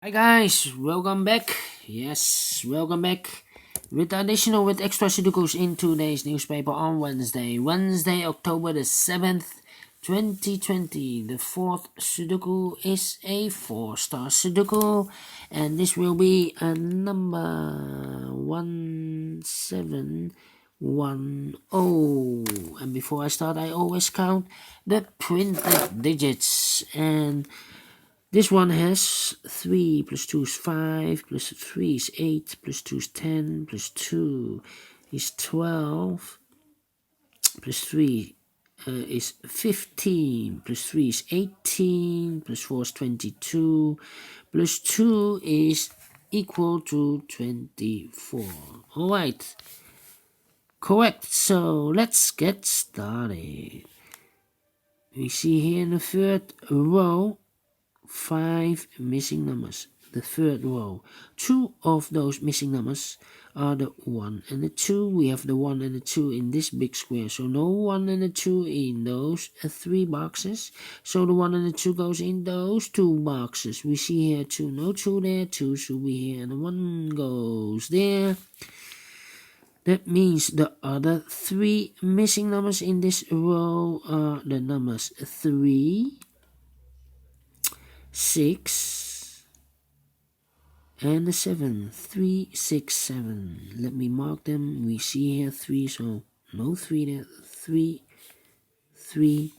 Hi guys, welcome back. Yes, welcome back with additional with extra Sudokus in today's newspaper on Wednesday, October the 7th, 2020. The fourth Sudoku is a 4-star Sudoku, and this will be a number 1710. And before I start, I always count the printed digits, and this one has 3 plus 2 is 5, plus 3 is 8, plus 2 is 10, plus 2 is 12, plus 3 is 15, plus 3 is 18, plus 4 is 22, plus 2 is equal to 24. Alright, correct, so let's get started. We see here in the third row 5 missing numbers. The third row, 2 of those missing numbers are the 1 and the 2. We have the 1 and the 2 in this big square, so no 1 and the 2 in those 3 boxes. So the 1 and the 2 goes in those 2 boxes. We see here 2, no 2 there, 2 should be here, and the 1 goes there. That means the other 3 missing numbers in this row are the numbers 3, 6, and the 7. 3, 6, 7. Let me mark them. We see here 3, so no 3 there. 3, 3,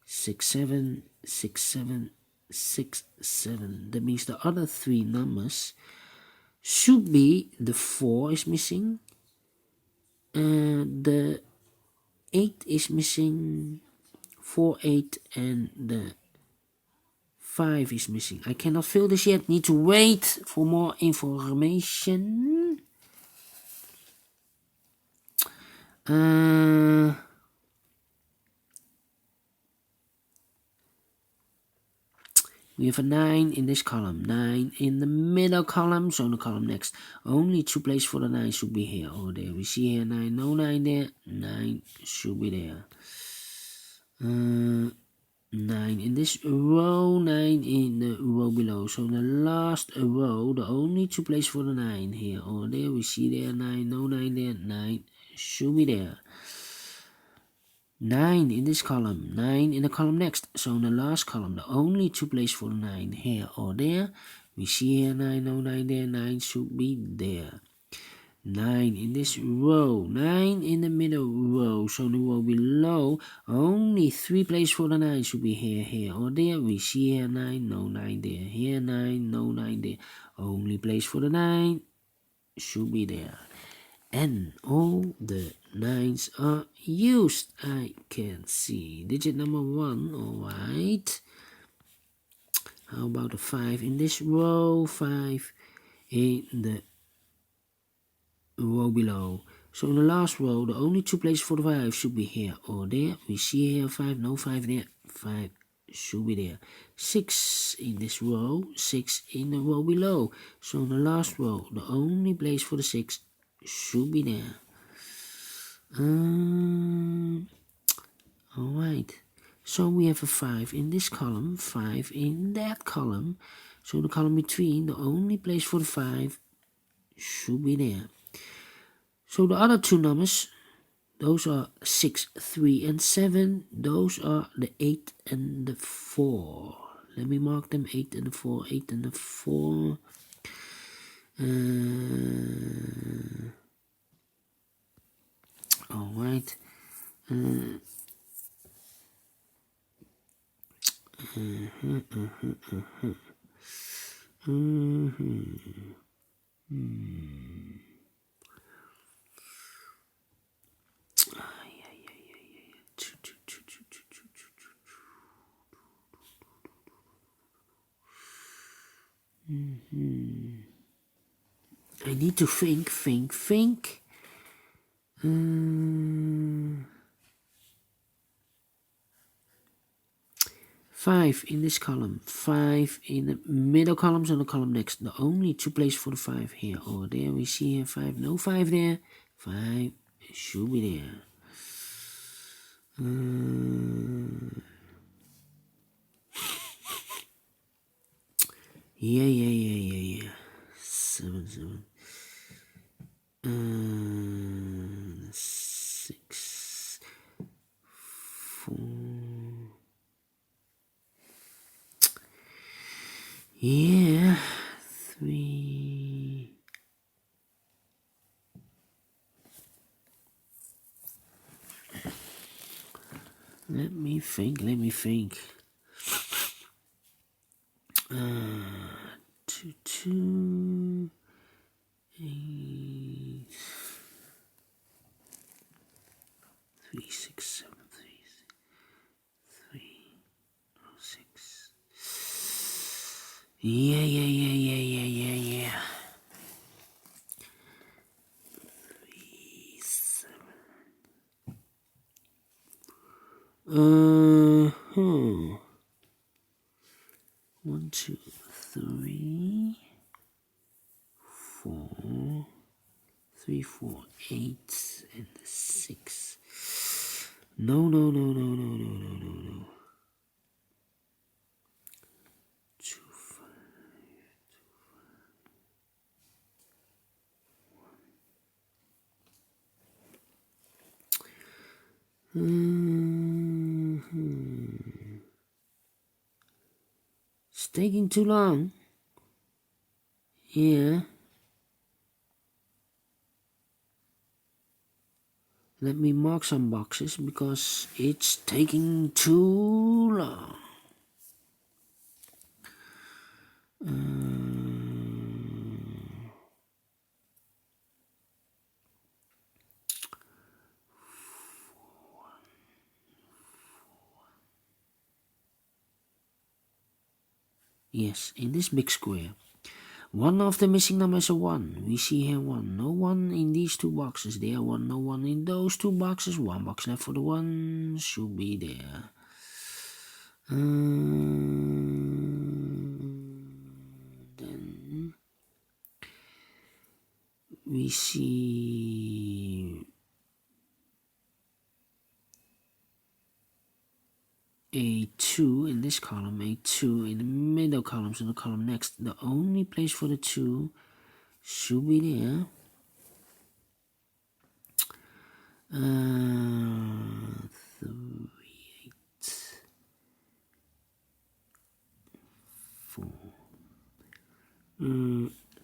6, 7, 6, 7, 6, 7. That means the other 3 numbers should be the 4 is missing, the 8 is missing, 4, 8, and the 5 is missing. I cannot fill this yet. Need to wait for more information. We have a 9 in this column, 9 in the middle column, so in the column next. Only 2 places for the 9 should be here or there. We see here 9, no 9 there, 9 should be there. 9 in this row, 9 in the row below. So in the last row, the only 2 places for the 9 here or there. We see there 9, no 9 there, 9 should be there. 9 in this column, 9 in the column next. So in the last column, the only 2 places for the 9 here or there. We see here 9, no 9 there, 9 should be there. 9 in this row, 9 in the middle row, so in the row below, only 3 places for the 9 should be here, here, or there. We see here 9, no 9 there, here 9, no 9 there. Only place for the 9 should be there. And all the 9s are used. I can see digit number 1, alright. How about the 5 in this row, 5 in the row below. So in the last row, the only 2 places for the 5 should be here or there. We see here 5, no 5 there, 5 should be there. 6 in this row, 6 in the row below. So in the last row, the only place for the 6 should be there. Alright, so we have a 5 in this column, 5 in that column. So in the column between, the only place for the 5 should be there. So the other 2 numbers, those are 6, 3, and 7. Those are the 8 and the 4. Let me mark them, 8 and the 4, 8 and the 4. Alright. I need to think. 5 in this column, 5 in the middle columns and the column next. The only 2 places for the 5 here or there. We see here 5, no 5 there, 5 should be there. Yeah. 7. 6. 4. Yeah. 3. Let me think. 2, 2, 8, 3, 6, 7, 3, 6. Yeah. 3, 7. 1, 2, 3, 4, 3, 4, 8, and 6. No. 2, 5. It's taking too long. Yeah. Let me mark some boxes because it's taking too long. Yes, in this big square. One of the missing numbers is a 1. We see here 1. No 1 in these 2 boxes. There 1. No 1 in those 2 boxes. 1 box left for the 1. Should be there. Then we see A2 in this column, A2 in the middle column, so the column next. The only place for the 2 should be there. 3, 8, 4.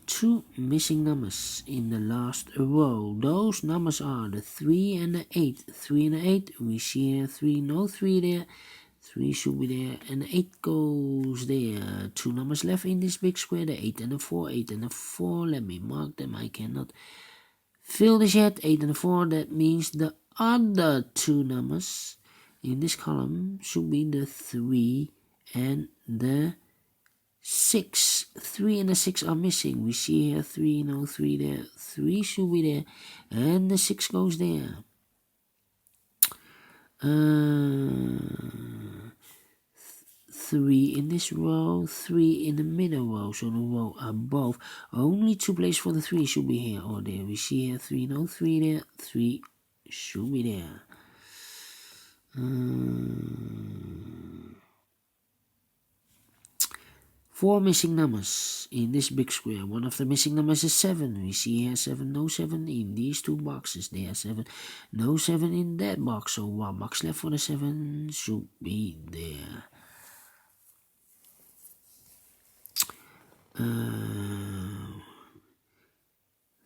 2 missing numbers in the last row. Those numbers are the 3 and the 8. 3 and the 8, we see here 3, no 3 there. 3 should be there, and the 8 goes there. 2 numbers left in this big square, the 8 and the 4. 8 and the 4, let me mark them. I cannot fill this yet. 8 and the 4, that means the other 2 numbers in this column should be the 3 and the 6. 3 and the 6 are missing. We see here 3, no 3 there. 3 should be there, and the 6 goes there. 3 in this row, 3 in the middle row, so the row above. Only 2 places for the 3 should be here or there. We see here 3, no 3 there. 3 should be there. 4 missing numbers in this big square. One of the missing numbers is 7. We see here 7, no 7 in these 2 boxes. There 7, no 7 in that box. So 1 box left for the 7 should be there.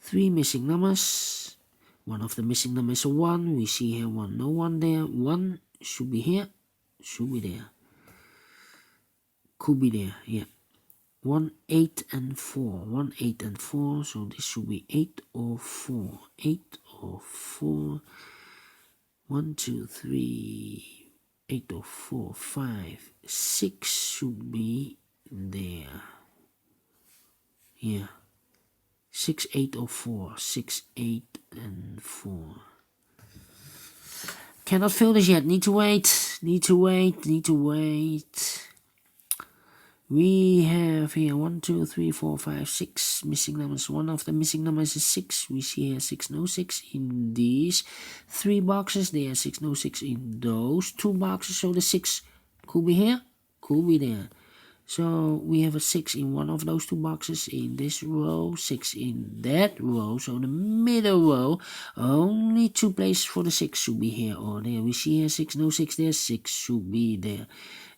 3 missing numbers. One of the missing numbers is a 1. We see here 1, no 1 there. 1 should be here, should be there. Could be there, yeah. 1, 8, and 4. 1, 8, and 4. So this should be 8 or 4. 8 or 4. 1, 2, 3. 8 or 4. 5. 6 should be there. Yeah. 6, 8, or 4. 6, 8, and 4. Cannot fill this yet. Need to wait. We have here 1, 2, 3, 4, 5, 6 missing numbers. One of the missing numbers is 6. We see here 6, no 6 in these 3 boxes. There are 6, no 6 in those 2 boxes. So the 6 could be here, could be there. So we have a 6 in one of those two boxes in this row, 6 in that row. So the middle row, only 2 places for the 6 should be here or there. We see here 6, no 6 there, 6 should be there.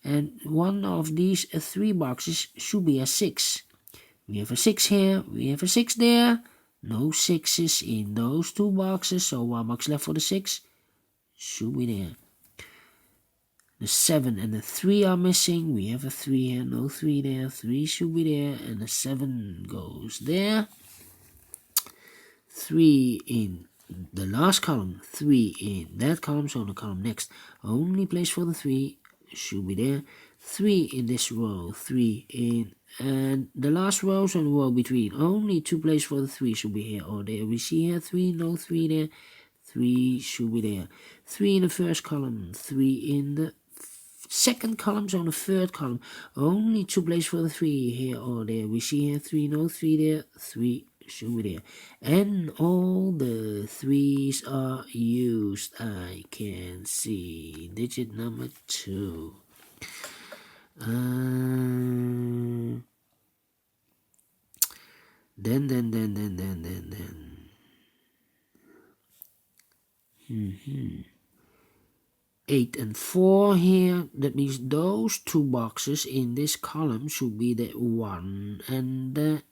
And one of these 3 boxes should be a 6. We have a 6 here, we have a 6 there. No 6s in those 2 boxes, so 1 box left for the 6 should be there. The 7 and the 3 are missing. We have a 3 here, no 3 there. 3 should be there, and the 7 goes there. 3 in the last column, 3 in that column, so the column next. Only place for the 3 should be there. 3 in this row, 3 in, and the last row, so the row between. Only 2 places for the 3 should be here or there. We see here 3, no 3 there. 3 should be there. 3 in the first column, 3 in the second column, so on the third column, only 2 places for the 3 here or there. We see here 3, no 3 there, 3 should be there. And all the 3s are used. I can see digit number 2. Then. 8 and 4 here, that means those 2 boxes in this column should be the 1 and the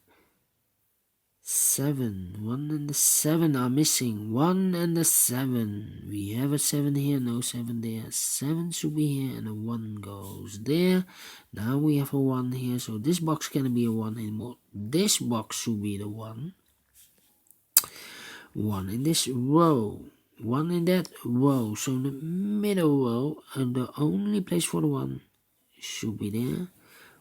7. 1 and the 7 are missing. 1 and the 7. We have a 7 here, no 7 there. 7 should be here and a 1 goes there. Now we have a 1 here, so this box can't be a 1 anymore. This box should be the 1. 1 in this row. 1 in that row, so in the middle row, and the only place for the 1 should be there.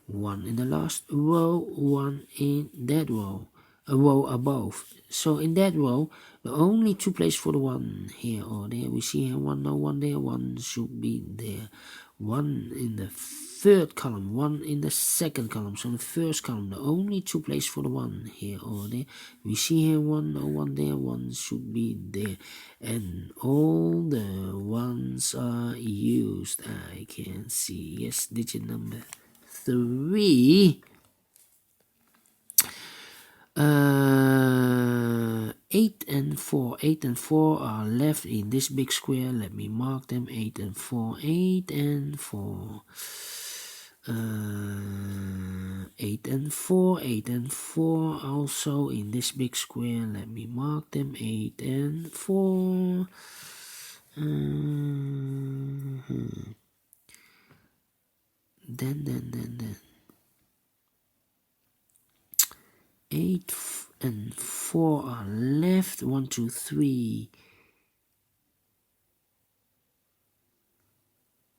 1 in the last row, 1 in that row, a row above. So in that row, the only 2 places for the 1 here or there. We see here 1, no 1 there, 1 should be there. 1 in the third column, 1 in the second column. So in the first column, the only 2 places for the 1 here or there. We see here 1, no 1 there, 1 should be there. And all the 1s are used. I can see. Yes, digit number 3. 8 and 4. 8 and 4 are left in this big square. Let me mark them. 8 and 4. 8 and 4. 8 and 4. 8 and 4 also in this big square. Let me mark them. 8 and 4. Then 8 and 4 are left. 1, 2, 3.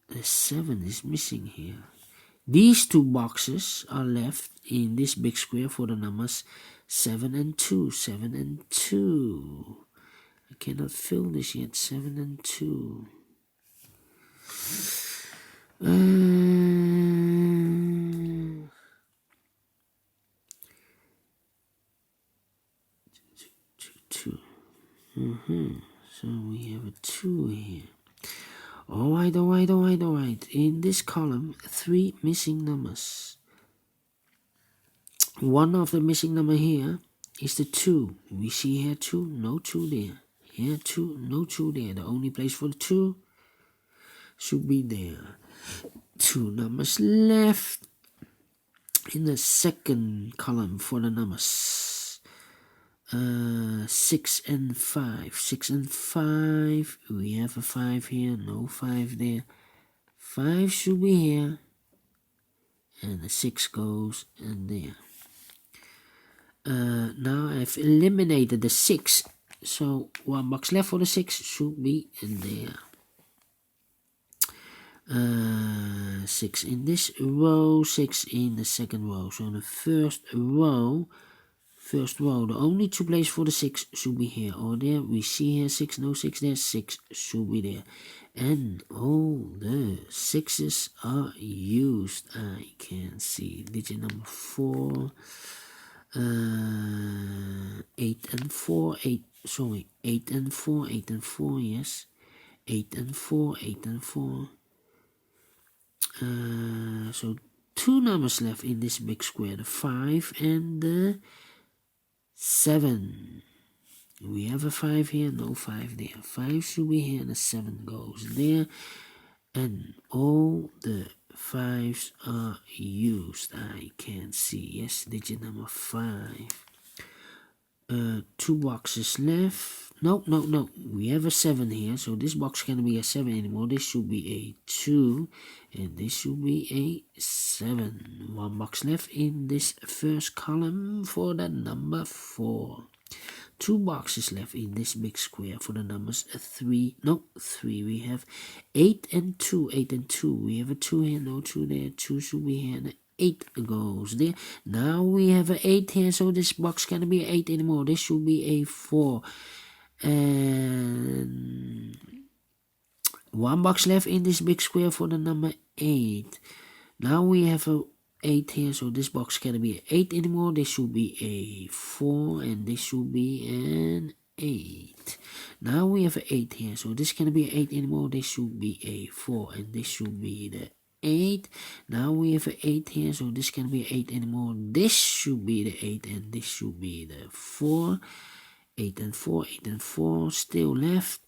The 7 is missing here. These 2 boxes are left in this big square for the numbers 7 and 2. 7 and 2. I cannot fill this yet. 7 and 2. 2. So we have a 2 here. Alright. In this column, 3 missing numbers. One of the missing number here is the 2. We see here 2, no 2 there. Here 2, no 2 there. The only place for the 2 should be there. 2 numbers left in the second column for the numbers. 6 and 5. 6 and 5. We have a 5 here, no 5 there. 5 should be here. And the 6 goes in there. Now I've eliminated the 6. So 1 box left for the 6 should be in there. 6 in this row, 6 in the second row. So in the first row, the only 2 places for the 6 should be here or there. We see here 6, no 6 there, 6 should be there. And all the 6s are used. I can see digit number 4. 8 and 4, 8 and 4, 8 and 4, yes. 8 and 4, 8 and 4. So two numbers left in this big square, the 5 and the 7. We have a 5 here, no 5 there. 5 should be here and the 7 goes there. And all the 5s are used. I can see, yes, digit number 5. 2 boxes left. No. We have a 7 here, so this box can't be a 7 anymore. This should be a 2, and this should be a 7. 1 box left in this first column for the number 4. 2 boxes left in this big square for the numbers 3. No, 3. We have 8 and 2. 8 and 2. We have a 2 here, no 2 there. 2 should be here, and 8 goes there. Now we have an 8 here, so this box can't be 8 anymore. This should be a 4. And 1 box left in this big square for the number 8. Now we have a 8 here, so this box can't be 8 anymore. This should be a 4, and this should be an 8. Now we have an 8 here, so this can't be 8 anymore. This should be a 4, and this should be the 8. Now we have an 8 here, so this can't be 8 anymore. This should be the 8, and this should be the 4. 8 and 4, 8 and 4 still left.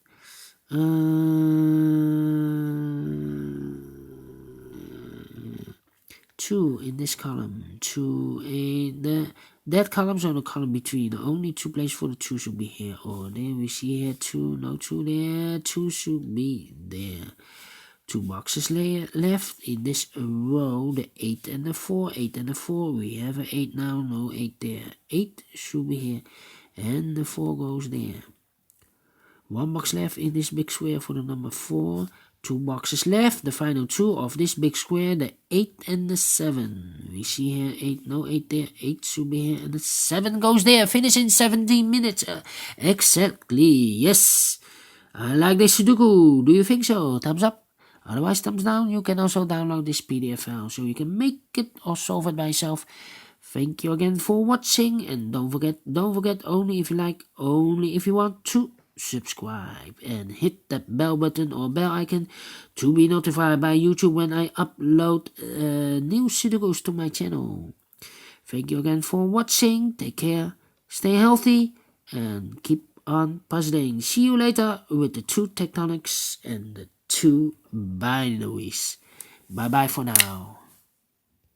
2 in this column, 2 in that column, so the column between. The only 2 places for the 2 should be here or there. We see here 2, no 2 there, 2 should be there. 2 boxes left in this row, the 8 and the 4, 8 and the 4. We have an 8 now, no 8 there. 8 should be here, and the 4 goes there. 1 box left in this big square for the number 4. 2 boxes left, the final 2 of this big square, the 8 and the 7. We see here 8, no 8 there, 8 should be here, and the 7 goes there. Finish in 17 minutes. Exactly, yes. I like this Sudoku. Do you think so? Thumbs up. Otherwise, thumbs down. You can also download this PDF file so you can make it or solve it by yourself. Thank you again for watching, and don't forget, only if you like, only if you want to, subscribe and hit that bell button or bell icon to be notified by YouTube when I upload new Sudokus to my channel. Thank you again for watching. Take care, stay healthy, and keep on puzzling. See you later with the 2 tectonics and the 2 binaries. Bye bye for now.